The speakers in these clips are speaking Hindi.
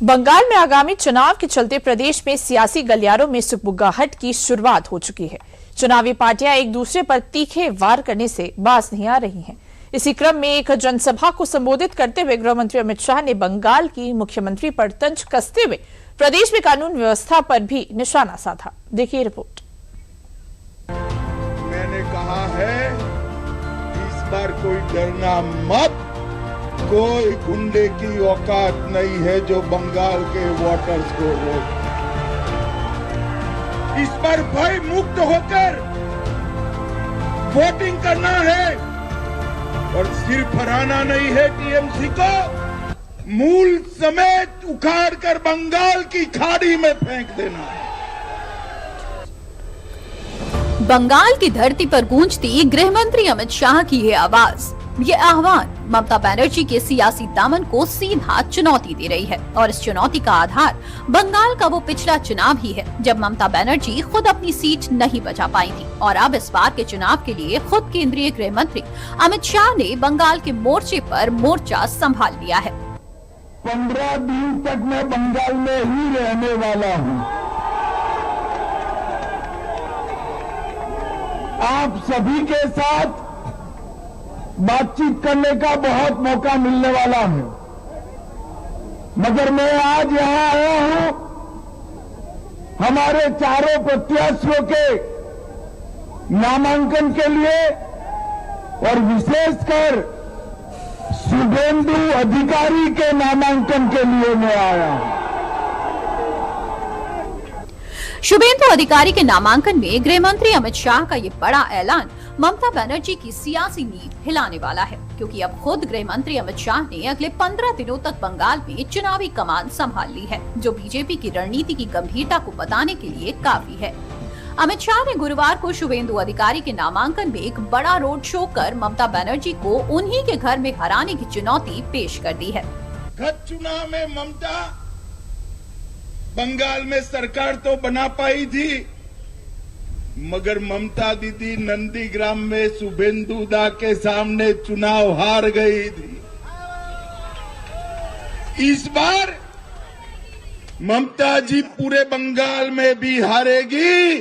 बंगाल में आगामी चुनाव के चलते प्रदेश में सियासी गलियारों में सुगबुगाहट की शुरुआत हो चुकी है। चुनावी पार्टियां एक दूसरे पर तीखे वार करने से बाज नहीं आ रही हैं। इसी क्रम में एक जनसभा को संबोधित करते हुए गृह मंत्री अमित शाह ने बंगाल की मुख्यमंत्री पर तंज कसते हुए प्रदेश में कानून व्यवस्था पर भी निशाना साधा। देखिए रिपोर्ट। मैंने कहा है इस बार कोई डरना मत, कोई गुंडे की औकात नहीं है जो बंगाल के वोटर्स को रोक। इस पर भय मुक्त होकर वोटिंग करना है और सिर्फ हराना नहीं है टीएमसी को, मूल समेत उखाड़कर बंगाल की खाड़ी में फेंक देना है। बंगाल की धरती पर गूंजती गृह मंत्री अमित शाह की ये आवाज, ये आह्वान ममता बनर्जी के सियासी दामन को सीधा चुनौती दे रही है। और इस चुनौती का आधार बंगाल का वो पिछला चुनाव ही है जब ममता बनर्जी खुद अपनी सीट नहीं बचा पाई थी और अब इस बार के चुनाव के लिए खुद केंद्रीय गृह मंत्री अमित शाह ने बंगाल के मोर्चे पर मोर्चा संभाल लिया है। 15 दिन तक मैं बंगाल में ही रहने वाला हूँ। आप सभी के साथ बातचीत करने का बहुत मौका मिलने वाला है, मगर मैं आज यहां आया हूं हमारे चारों प्रत्याशियों के नामांकन के लिए और विशेषकर शुभेंदु अधिकारी के नामांकन के लिए मैं आया हूं। शुभेंदु अधिकारी के नामांकन में गृह मंत्री अमित शाह का ये बड़ा ऐलान ममता बनर्जी की सियासी नींव हिलाने वाला है, क्योंकि अब खुद गृह मंत्री अमित शाह ने अगले 15 दिनों तक बंगाल में चुनावी कमान संभाल ली है, जो बीजेपी की रणनीति की गंभीरता को बताने के लिए काफी है। अमित शाह ने गुरुवार को शुभेंदु अधिकारी के नामांकन में एक बड़ा रोड शो कर ममता बनर्जी को उन्हीं के घर में हराने की चुनौती पेश कर दी है। गत चुनाव में ममता बंगाल में सरकार तो बना पाई थी, मगर ममता दीदी नंदीग्राम में शुभेंदु दा के सामने चुनाव हार गई थी। इस बार ममता जी पूरे बंगाल में भी हारेगी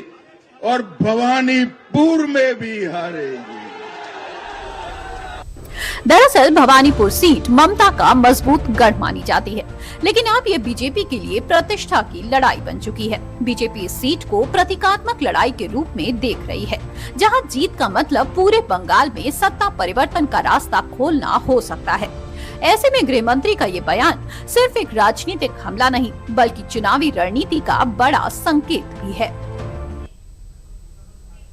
और भवानीपुर में भी हारेगी। दरअसल भवानीपुर सीट ममता का मजबूत गढ़ मानी जाती है, लेकिन अब ये बीजेपी के लिए प्रतिष्ठा की लड़ाई बन चुकी है। बीजेपी इस सीट को प्रतीकात्मक लड़ाई के रूप में देख रही है, जहां जीत का मतलब पूरे बंगाल में सत्ता परिवर्तन का रास्ता खोलना हो सकता है। ऐसे में गृह मंत्री का ये बयान सिर्फ एक राजनीतिक हमला नहीं, बल्कि चुनावी रणनीति का बड़ा संकेत भी है।